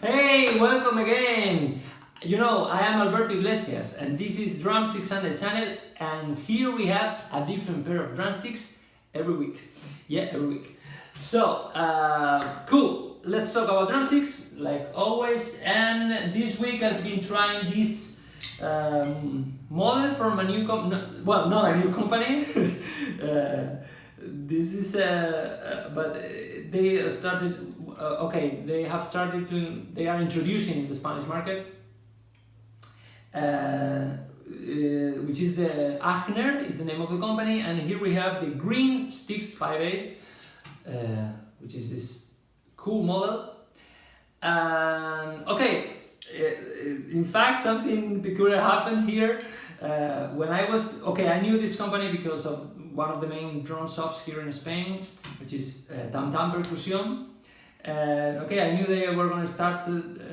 Hey, welcome again! You know, I am Alberto Iglesias and this is Drumsticks Sunday channel, and here we have a different pair of drumsticks every week. Yeah, every week. So, cool. Let's talk about drumsticks, like always. And this week I've been trying this model from a new company. Well, not a new company. This is, but they started. Okay, they have started to. They are introducing in the Spanish market, which is the Agner is the name of the company, and here we have the Green Sticks 5A, which is this cool model. Okay, in fact, something peculiar happened here. When I was I knew this company because of one of the main drum shops here in Spain, which is Versión. And I knew they were going to start.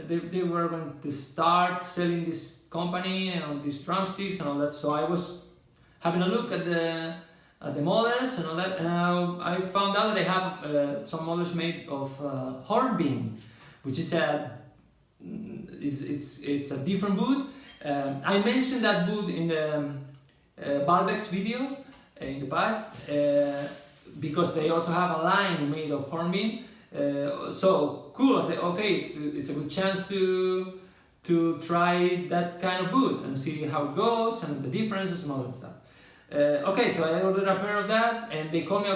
They were going to start selling this company and these drumsticks and all that. So I was having a look at the models and all that, and I found out that they have some models made of hornbeam, which is it's a different wood. I mentioned that wood in the Balbex video in the past because they also have a line made of hornbeam. So cool. I said, okay, it's a good chance to try that kind of wood and see how it goes and the differences and all that stuff. So I ordered a pair of that, and they called me.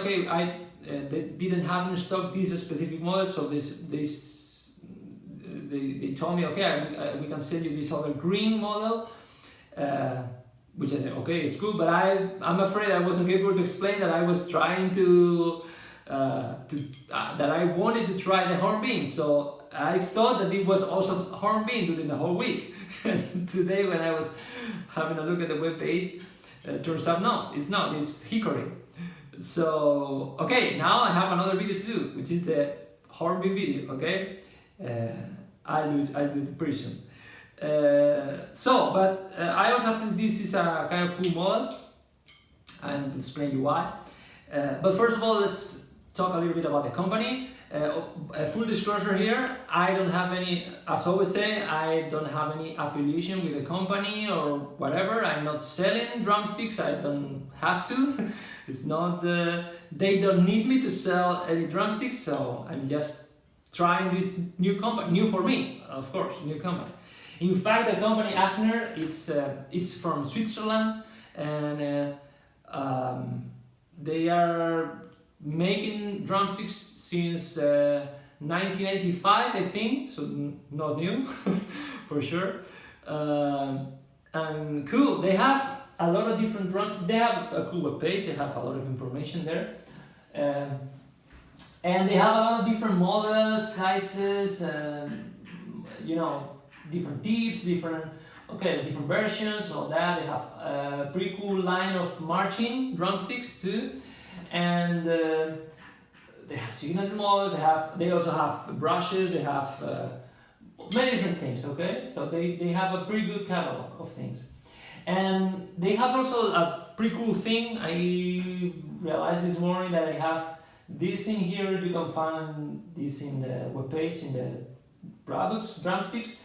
They didn't have in stock this specific model, so they told me, we can send you this other green model, which I said, okay, it's good, but I'm afraid I wasn't able to explain that I was trying that I wanted to try the hornbeam, so I thought that it was also hornbeam during the whole week. And today, when I was having a look at the web page, turns out no, it's not. It's hickory. So now I have another video to do, which is the hornbeam video. I'll do the person. I also have to. This is a kind of cool model, and I'll explain you why. But first of all, let's talk a little bit about the company. Full disclosure here, I don't have any, as I always say, I don't have any affiliation with the company or whatever. I'm not selling drumsticks, I don't have to. It's not, they don't need me to sell any drumsticks, so I'm just trying this new company, new for me, of course, new company. In fact, the company Agner, it's from Switzerland, and they are making drumsticks since 1985, I think, so not new for sure. And cool, they have a lot of different drums. They have a cool web page, they have a lot of information there. And they have a lot of different models, sizes, different tips, different versions, all that. They have a pretty cool line of marching drumsticks too. And they have signature models, they also have brushes, they have many different things, So they have a pretty good catalog of things. And they have also a pretty cool thing. I realized this morning that I have this thing here. You can find this in the webpage, in the products, drumsticks.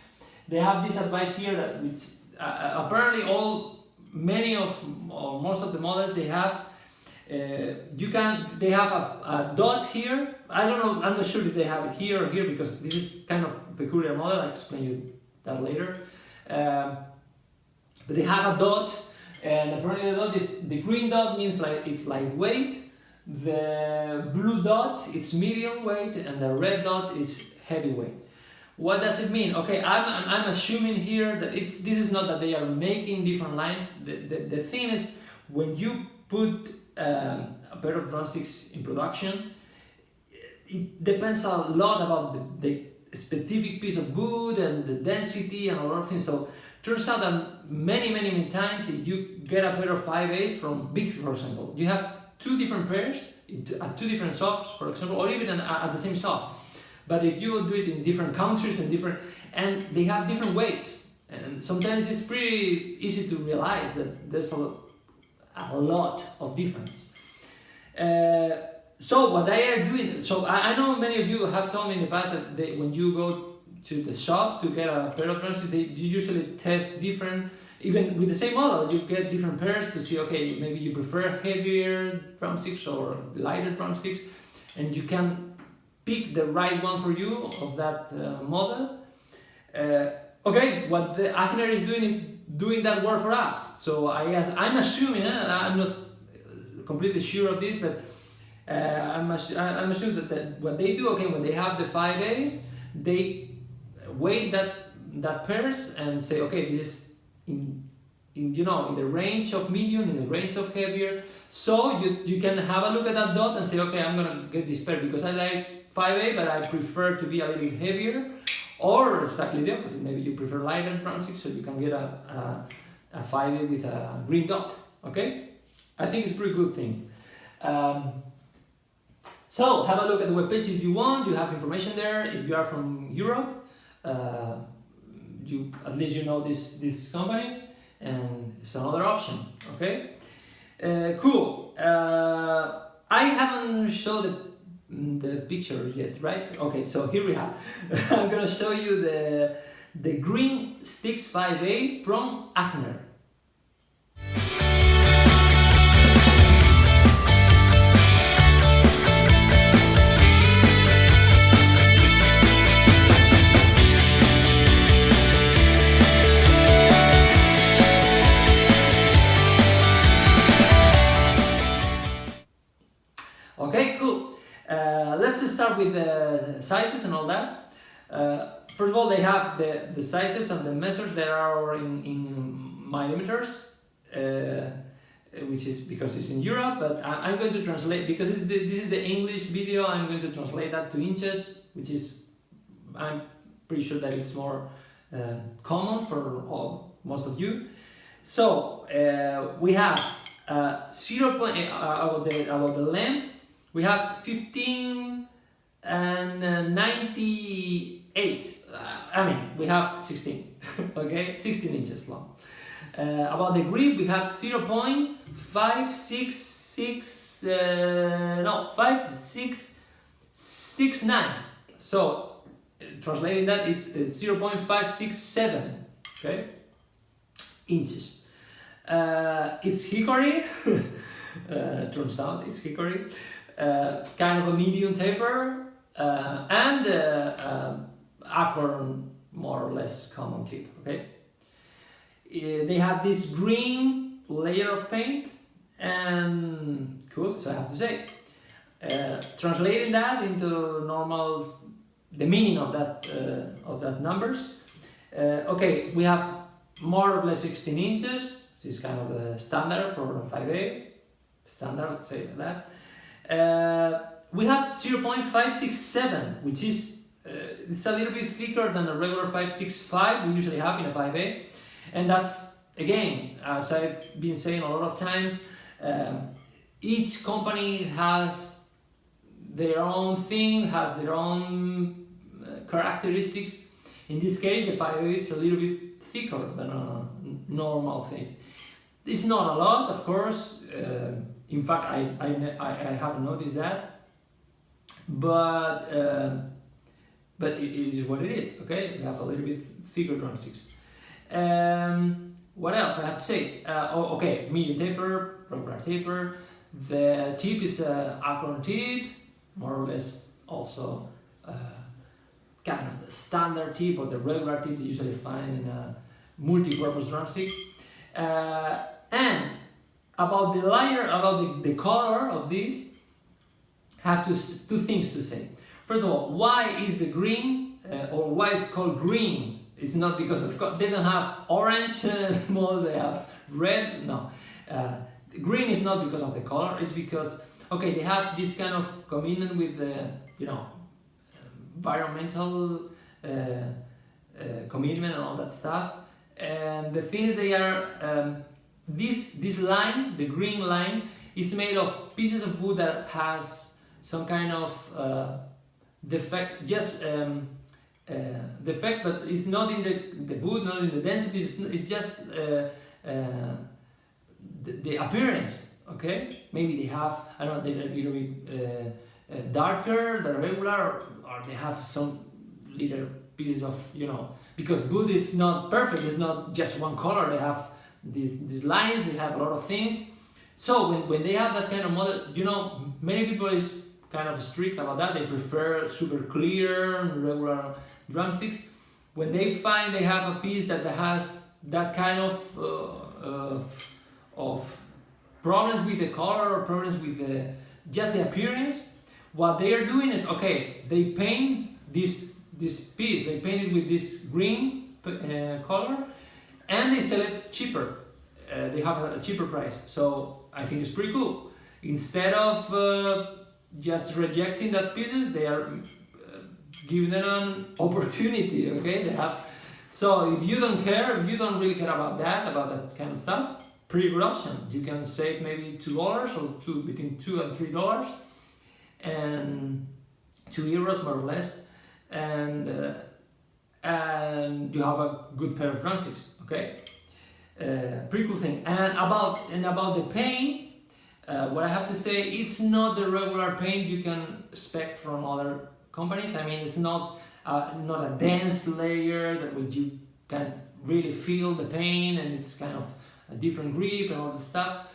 They have this advice here that which apparently most of the models they have. They have a dot here. I don't know, I'm not sure if they have it here or here because this is kind of peculiar model. I'll explain you that later. But they have a dot, and apparently the dot is, the green dot means it's lightweight, the blue dot it's medium weight, and the red dot is heavyweight. What does it mean? I'm assuming here that this is not that they are making different lines. The thing is, when you put a pair of drumsticks in production, it depends a lot about the specific piece of wood and the density and a lot of things. So turns out that many times if you get a pair of 5As from Big, for example, you have two different pairs at two different shops, for example, or even at the same shop. But if you do it in different countries and they have different weights, and sometimes it's pretty easy to realize that there's a lot of difference. So what they are doing, so I know many of you have told me in the past that when you go to the shop to get a pair of drumsticks, they usually test different, even with the same model, you get different pairs to see, okay, maybe you prefer heavier drumsticks or lighter drumsticks, and you can pick the right one for you of that model. Okay, what the Agner is doing that work for us. So I'm assuming, I'm not completely sure of this, but I'm assuming that what they do, okay, when they have the 5As, they weight that pairs and say, okay, this is in the range of medium, in the range of heavier. So you can have a look at that dot and say, okay, I'm gonna get this pair because I like 5A, but I prefer to be a little bit heavier. Or exactly the opposite, maybe you prefer lighter drumsticks, so you can get a 5A with a green dot, okay? I think it's a pretty good thing. So have a look at the webpage if you want, you have information there. If you are from Europe, at least you know this company, and it's another option, okay? Cool. I haven't showed the picture yet, right? Okay, so here we have. I'm gonna show you the Green Sticks 5A from Agner. Okay, cool. Let's start with the sizes and all that. First of all, they have the sizes and the measures that are in millimeters, which is because it's in Europe, but I'm going to translate, because this is the English video, I'm going to translate that to inches, which is, I'm pretty sure that it's more common for most of you. So we have 0. About the length, we have 15 and 98. We have 16. Okay, 16 inches long. About the grip, we have 0.5669. So translating that is 0.567. Okay, inches. It's hickory. Turns out it's hickory. Kind of a medium taper, and acorn, more or less common tip. Okay. They have this green layer of paint, and cool. So I have to say, translating that into normal, the meaning of that numbers. Okay, we have more or less 16 inches. This is kind of the standard for 5A. Standard, let's say that. We have 0.567, which is it's a little bit thicker than the regular 565 we usually have in a 5A, and that's, again, as I've been saying a lot of times, each company has their own thing, has their own characteristics. In this case, the 5A is a little bit thicker than a normal thing. It's not a lot, of course. In fact, I have noticed that, but it is what it is. Okay, we have a little bit thicker drumsticks. What else I have to say? Okay, medium taper, regular taper. The tip is a acorn tip, more or less. Also, kind of the standard tip or the regular tip you usually find in a multi-purpose drumstick. And about the layer, about the color of this, have two things to say. First of all, why is the green, or why it's called green? It's not because they don't have orange mold, they have red, no. Green is not because of the color, it's because, okay, they have this kind of commitment with the, environmental commitment and all that stuff. And the thing is, they are, this line, the green line, is made of pieces of wood that has some kind of defect, defect, but it's not in the wood, not in the density, it's just the appearance, okay? Maybe they have, I don't know, they're a little bit darker than regular, or they have some little pieces of, because wood is not perfect, it's not just one color, they have these lines, they have a lot of things. So when they have that kind of model, many people is kind of strict about that, they prefer super clear, regular drumsticks. When they find they have a piece that has that kind of problems with the color or problems with just the appearance, what they are doing is, okay, they paint this piece, they paint it with this green color, and they sell it cheaper. They have a cheaper price. So I think it's pretty cool. Instead of just rejecting that pieces, they are giving them an opportunity. Okay, they have. So if you don't care, if you don't really care about that kind of stuff, pretty good option. You can save maybe $2 or between $2 and $3, and €2 more or less, and you have a good pair of drumsticks. Okay, pretty cool thing. And about the paint, what I have to say, it's not the regular paint you can expect from other companies. I mean, it's not a dense layer that which you can really feel the paint, and it's kind of a different grip and all that stuff.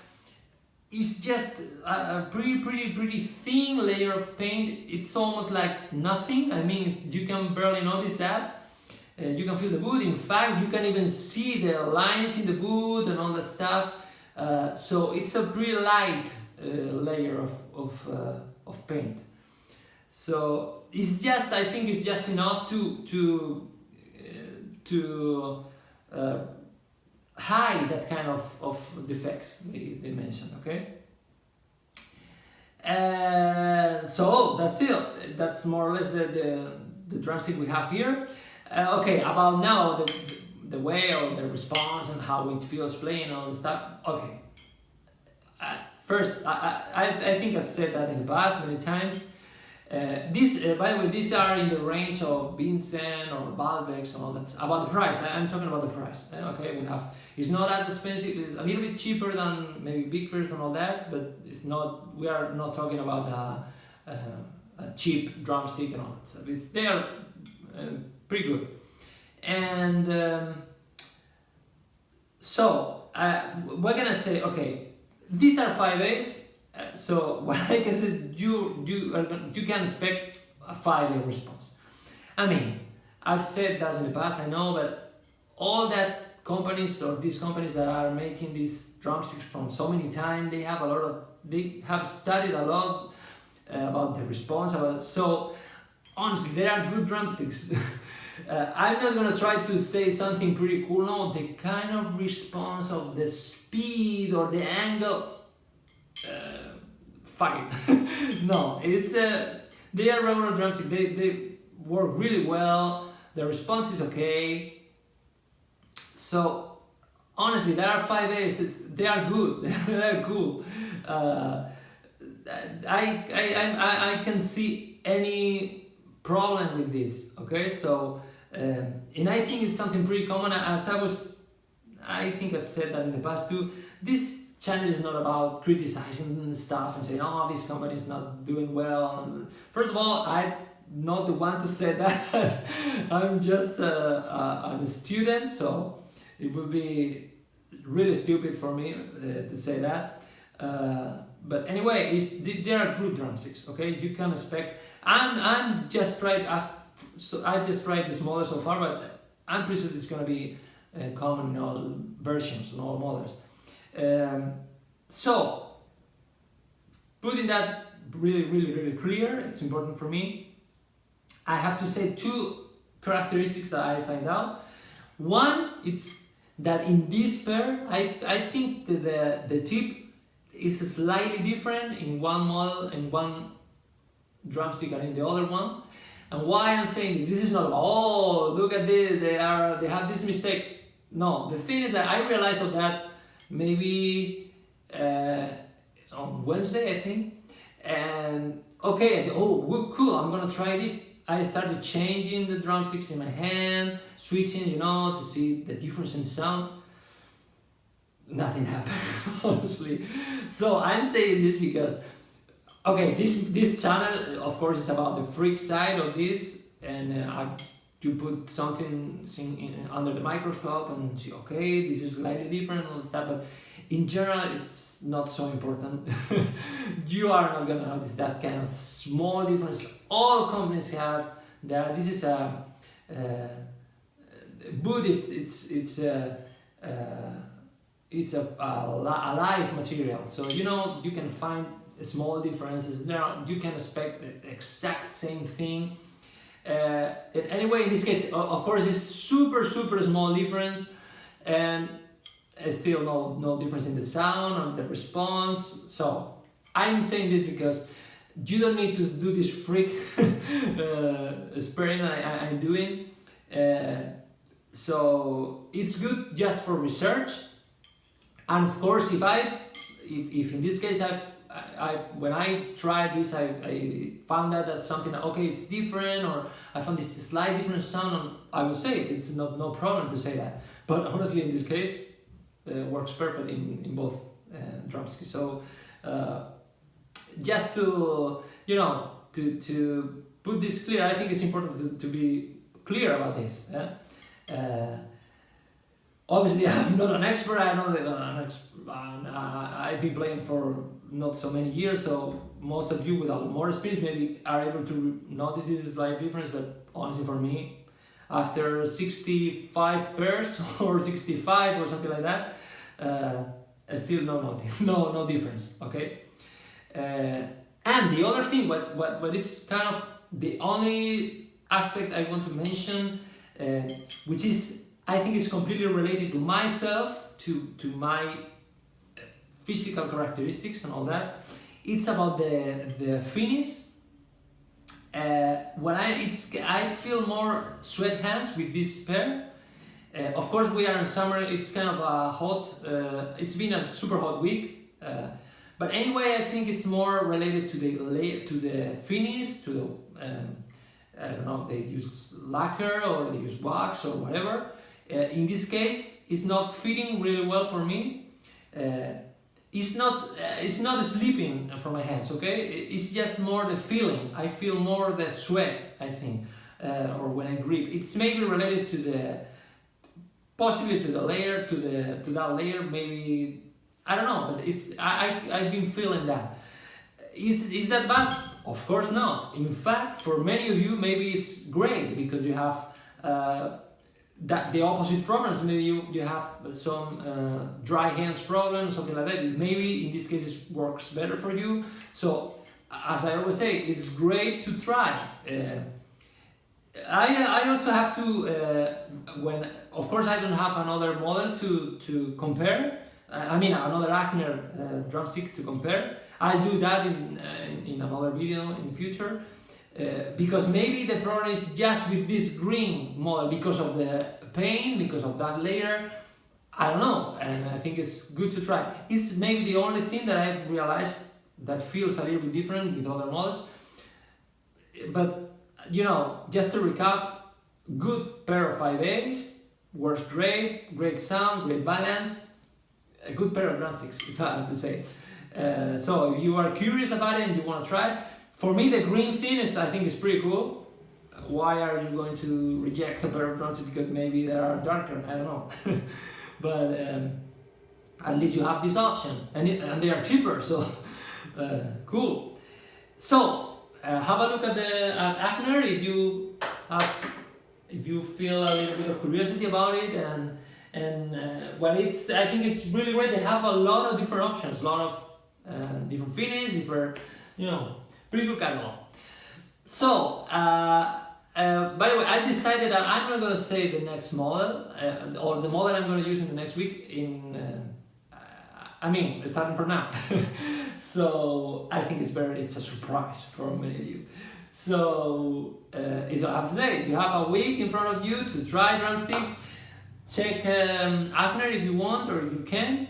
It's just a pretty thin layer of paint. It's almost like nothing. I mean, you can barely notice that. You can feel the wood. In fact, you can even see the lines in the wood and all that stuff. So it's a pretty light layer of paint. So it's just, I think it's just enough to hide that kind of defects they mentioned. Okay. So that's it. That's more or less the drumstick we have here. Okay, about now the way or the response and how it feels playing and all the stuff. Okay. First, I think I said that in the past many times. By the way, these are in the range of Vincent or Balbex and all that. About the price, I'm talking about the price. Okay, it's not that expensive. It's a little bit cheaper than maybe Big First and all that, but it's not. We are not talking about a cheap drumstick and all that stuff. They are pretty good. And so we're gonna say, okay, these are 5As. So what I can say, you can expect a 5A response. I mean, I've said that in the past, I know, but all that companies or these companies that are making these drumsticks from so many times, they have studied a lot about the response. So honestly, they are good drumsticks. I'm not gonna try to say something pretty cool. No, the kind of response of the speed or the angle. Fine. No, it's they are regular drumsticks. They work really well. The response is okay. So honestly, there are 5As. They are good. They are cool. I can see any problem with this. Okay, so and I think it's something pretty common. I think I've said that in the past too. This channel is not about criticizing stuff and saying, oh, this company is not doing well. And first of all, I'm not the one to say that. I'm just I'm a student, so it would be really stupid for me to say that. But anyway, they are good drumsticks. Okay, you can expect. I'm just tried. I just tried this model so far, but I'm pretty sure it's gonna be common in all versions and all models. So putting that really clear, it's important for me. I have to say 2 characteristics that I find out. One, it's that in this pair, I think that the tip is slightly different in one model and one drumstick and in the other one. And why I'm saying this is not, oh, look at this, they have this mistake. No, the thing is that I realized of that maybe on Wednesday, I think, and okay, oh, cool, I'm gonna try this. I started changing the drumsticks in my hand, switching, to see the difference in sound. Nothing happened, honestly. So I'm saying this because, okay, this channel, of course, is about the freak side of this, and I've you put something under the microscope and see, okay, this is slightly different, all that, but in general, it's not so important. You are not gonna notice that kind of small difference. All companies have that. This is a wood. It's a live material, so you can find small differences. You can expect the exact same thing. Anyway, in this case, of course, it's super small difference, and still no difference in the sound or the response. So I'm saying this because you don't need to do this freak experiment I'm doing. So it's good just for research. And of course, if in this case when I tried this, I found out that something, okay, it's different, or I found this slight different sound, and I will say it. It's no problem to say that. But honestly, in this case, works perfect in both drumsticks. So just to to put this clear, I think it's important to be clear about this. Obviously, I'm not an expert. I'm not an expert. I've been playing for not so many years, so most of you with a lot more experience maybe are able to notice this slight difference. But honestly, for me, after 65 pairs or 65 or something like that, still no difference. Okay. And the other thing, what it's kind of the only aspect I want to mention, which is, I think it's completely related to myself, to my physical characteristics and all that. It's about the finish. I feel more sweat hands with this pair. Of course, we are in summer. It's kind of a hot. It's been a super hot week. But anyway, I think it's more related to the finish, to the I don't know if they use lacquer or they use wax or whatever. In this case, it's not fitting really well for me. It's not sleeping from my hands, okay? It's just more the feeling. I feel more the sweat, I think, or when I grip. It's maybe related to possibly to the layer, to that layer. Maybe I don't know, but I've been feeling that. Is that bad? Of course not. In fact, for many of you, maybe it's great because you have the opposite problems. Maybe you have some dry hands problems, something like that. Maybe in this case it works better for you. So as I always say, it's great to try. I also have to of course I don't have another model to compare. I mean another Agner drumstick to compare. I'll do that in another video in the future. Because maybe the problem is just with this green model because of the pain, because of that layer. I don't know, and I think it's good to try. It's maybe the only thing that I've realized that feels a little bit different with other models. But just to recap, good pair of 5As, works great sound, great balance, a good pair of drumsticks, is what I have to say. So if you are curious about it and you want to try, for me the green thing I think is pretty cool. Why are you going to reject a pair of drumsticks because maybe they are darker? I don't know. But at least you have this option, and they are cheaper, so cool. So have a look at Agner if you feel a little bit of curiosity about it, and I think it's really great. They have a lot of different options, a lot of different finish, different, pretty good catalog. So by the way, I decided that I'm not going to say the next model or the model I'm going to use in the next week starting from now. So I think it's a surprise for many of you. So I have to say, you have a week in front of you to try drumsticks. Check Agner if you want, or if you can.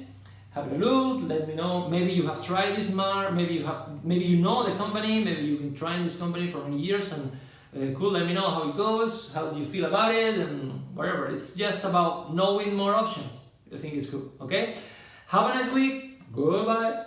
Have a look, let me know. Maybe you have tried this mark, maybe you know the company, maybe you've been trying this company for many years, and cool, let me know how it goes, how do you feel about it, and whatever. It's just about knowing more options. I think it's cool, okay? Have a nice week, goodbye.